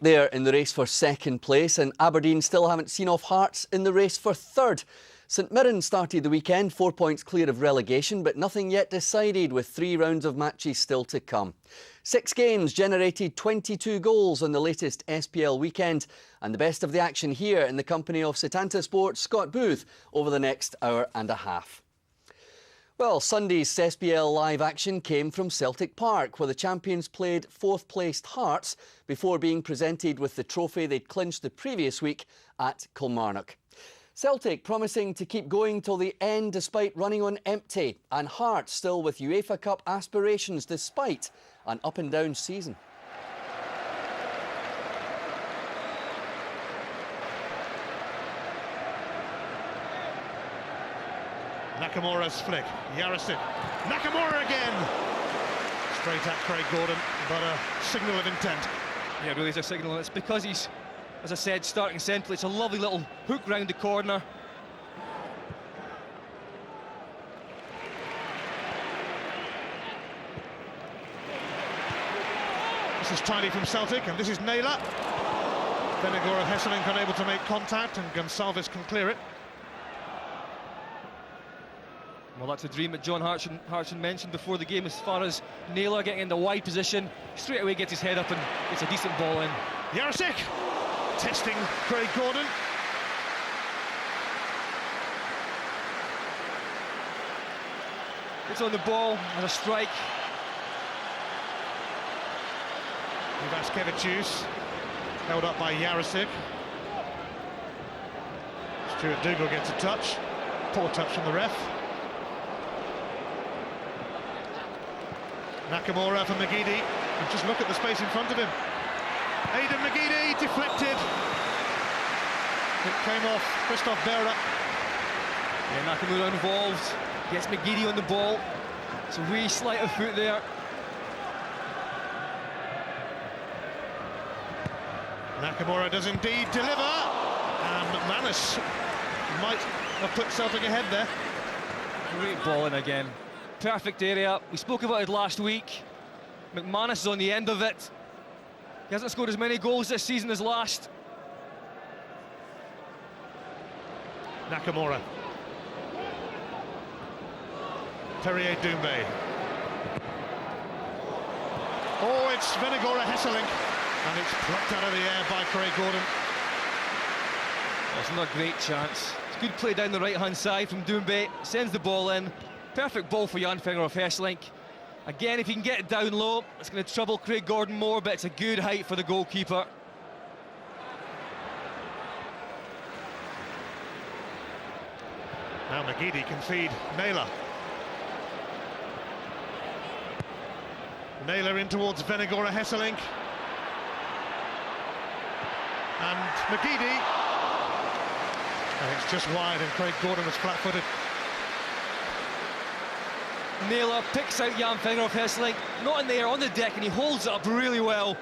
Celtic there in the race for second place, and Aberdeen still haven't seen off Hearts in the race for third. St Mirren started the weekend 4 points clear of relegation, but nothing yet decided, with 3 rounds of matches still to come. 6 games generated 22 goals on the latest SPL weekend, and the best of the action here in the company of Setanta Sports' Scott Booth over the next hour and a half. Well, Sunday's SPL live action came from Celtic Park, where the champions played 4th-placed Hearts before being presented with the trophy they'd clinched the previous week at Kilmarnock. Celtic promising to keep going till the end despite running on empty, and Hearts still with UEFA Cup aspirations despite an up-and-down season. Nakamura's flick, Yarosik, Nakamura again! Straight at Craig Gordon, but a signal of intent. Yeah, it really is a signal. It's because he's, as I said, starting centrally. It's a lovely little hook round the corner. This is tidy from Celtic, and this is Naylor. Venegor and Hesselink unable to make contact, and Gonsalves can clear it. Well, that's a dream that John Hartson mentioned before the game, as far as Naylor getting in the wide position. Straight away gets his head up and gets a decent ball in. Yarosik testing Craig Gordon. It's on the ball and a strike. Ivaskevicius held up by Yarosik. Stuart Dougal gets a touch. Poor touch from the ref. Nakamura for McGeady, and just look at the space in front of him. Aidan McGeady deflected. It came off Christoph Berra. Yeah, Nakamura involved, gets McGeady on the ball. It's a wee sleight of foot there. Nakamura does indeed deliver, and McManus might have put Celtic ahead there. Great ball in again. Perfect area. We spoke about it last week. McManus is on the end of it. He hasn't scored as many goals this season as last. Nakamura. Perrier Doumbé. Oh, it's Venegor Hesselink, and it's plucked out of the air by Craig Gordon. Well, it's not a great chance. It's good play down the right-hand side from Doumbé. Sends the ball in. Perfect ball for Jan Finger of Hesselink. Again, if he can get it down low, it's going to trouble Craig Gordon more, but it's a good height for the goalkeeper. Now McGeady can feed Naylor. Naylor in towards Venegor Hesselink. And McGeady. And it's just wide, and Craig Gordon was flat-footed. Naylor picks out Jan Finger of Hesselink, not in the air, on the deck, and he holds it up really well.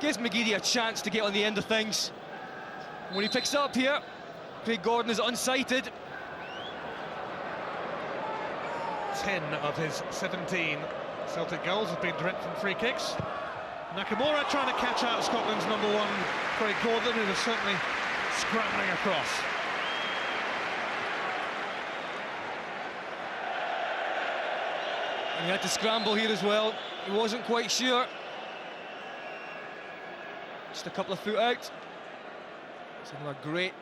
Gives McGeady a chance to get on the end of things. When he picks it up here, Craig Gordon is unsighted. 10 of his 17 Celtic goals have been direct from free kicks. Nakamura trying to catch out Scotland's #1, Craig Gordon, who was certainly scrambling across. And he had to scramble here as well. He wasn't quite sure. Just a couple of foot out. It's another great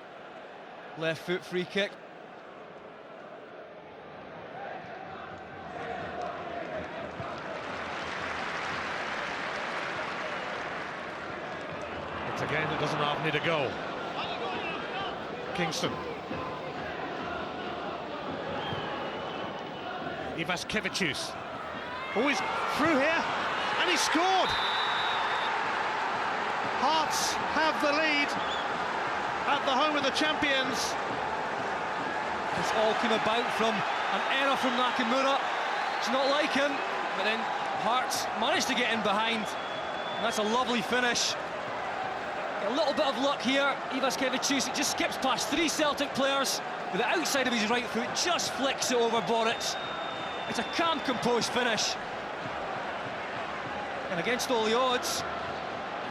left foot free kick. It's a game that doesn't half need a goal. Kingston. Ivaskevicius. Oh, he's through here, and he scored! Hearts have the lead at the home of the champions. This all came about from an error from Nakamura. It's not like him, but then Hearts managed to get in behind, and that's a lovely finish. A little bit of luck here. Ivaskevicius, it just skips past 3 Celtic players with the outside of his right foot, just flicks it over Boric. It's a calm, composed finish. And against all the odds,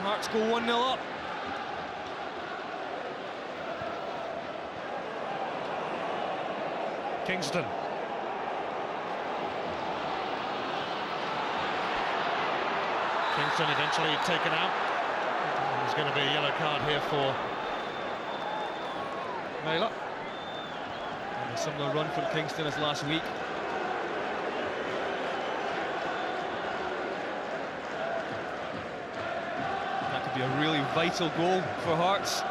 Hearts go 1-0 up. Kingston. Kingston eventually taken out. There's going to be a yellow card here for Naylor. And a similar run from Kingston as last week. That could be a really vital goal for Hearts.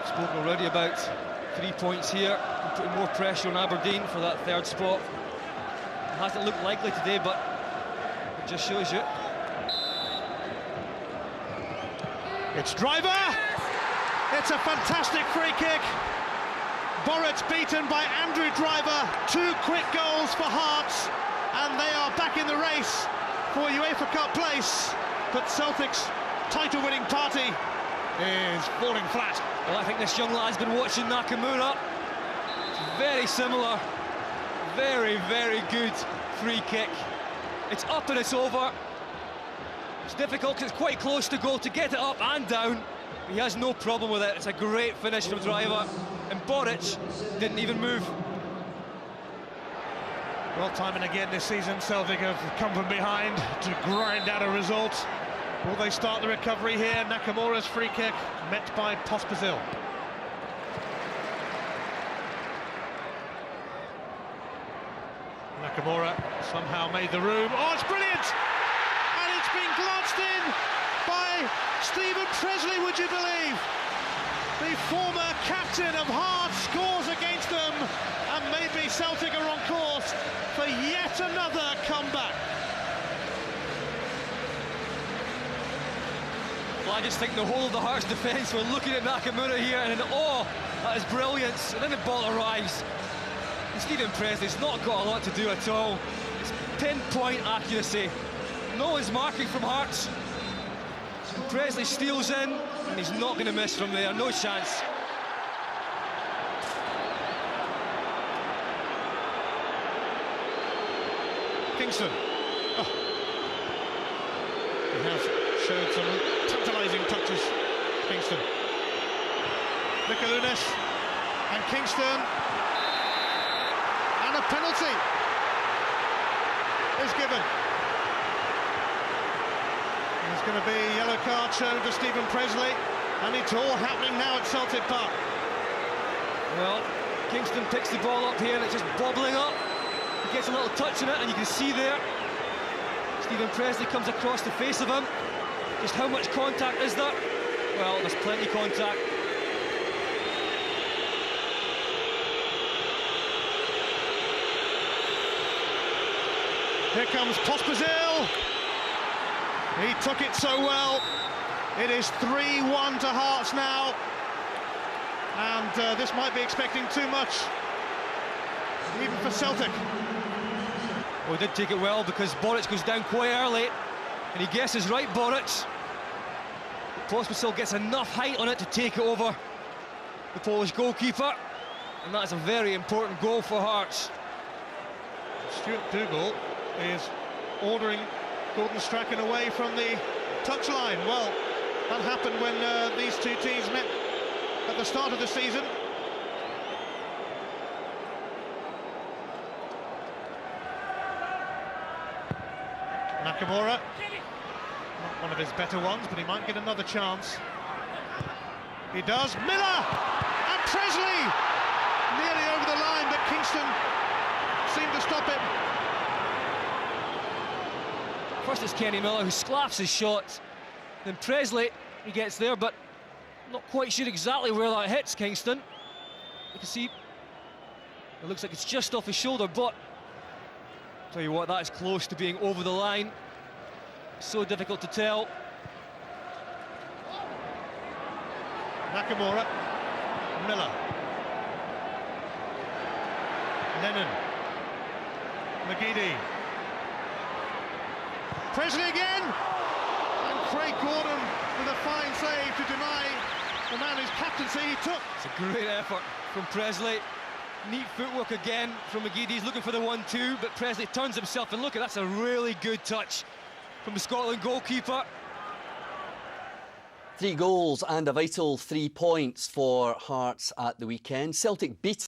I've spoken already about 3 points here, and putting more pressure on Aberdeen for that third spot. It hasn't looked likely today, but it just shows you. It's Driver! It's a fantastic free kick. Borrett's beaten by Andrew Driver. 2 quick goals for Hearts, and they are back in the race for UEFA Cup place. But Celtic's title-winning party is falling flat. Well, I think this young lad's been watching Nakamura. It's very similar. Very, very good free kick. It's up and it's over. It's difficult because it's quite close to goal to get it up and down. He has no problem with it. It's a great finish from Driver. And Boric didn't even move. Well, time and again this season, Celtic have come from behind to grind out a result. Will they start the recovery here? Nakamura's free kick met by Pospisil. Nakamura somehow made the room. Oh, it's brilliant! And it's been glanced in by Stephen Presley, would you believe? The former captain of Hearts scores against them, and maybe Celtic are on course for yet another comeback. Well, I just think the whole of the Hearts defence were looking at Nakamura here and in awe at his brilliance, and then the ball arrives. And Stephen Presley's not got a lot to do at all. It's pinpoint accuracy. No one's marking from Hearts. Presley steals in, and he's not going to miss from there, no chance. Kingston. Oh. He has showed some tantalising touches, Kingston. Mikalunas and Kingston. And a penalty is given. There's going to be a yellow card shown to Stephen Presley, and it's all happening now at Celtic Park. Well, Kingston picks the ball up here and it's just bobbling up. He gets a little touch on it, and you can see there Stephen Presley comes across the face of him. Just how much contact is that? Well, there's plenty of contact. Here comes Pospisil. He took it so well. It is 3-1 to Hearts now. And this might be expecting too much, even for Celtic. Well, he did take it well because Boric goes down quite early. And he guesses right, Boric. Pospisil gets enough height on it to take it over the Polish goalkeeper. And that's a very important goal for Hearts. Stuart Dougal is ordering Gordon Strachan away from the touchline. Well, that happened when these two teams met at the start of the season. Nakamura, not one of his better ones, but he might get another chance. He does. Miller and Presley nearly over the line, but Kingston seemed to stop it. First it's Kenny Miller who slaps his shot. Then Presley, he gets there, but not quite sure exactly where that hits Kingston. You can see it looks like it's just off his shoulder, but tell you what, that is close to being over the line. So difficult to tell. Nakamura, Miller, Lennon, McGeady, Presley again, and Craig Gordon with a fine save to deny the man whose captaincy he took. It's a great effort from Presley. Neat footwork again from McGeady. He's looking for the 1-2, but Presley turns himself, and look, that's a really good touch from the Scotland goalkeeper. 3 goals and a vital 3 points for Hearts at the weekend. Celtic beat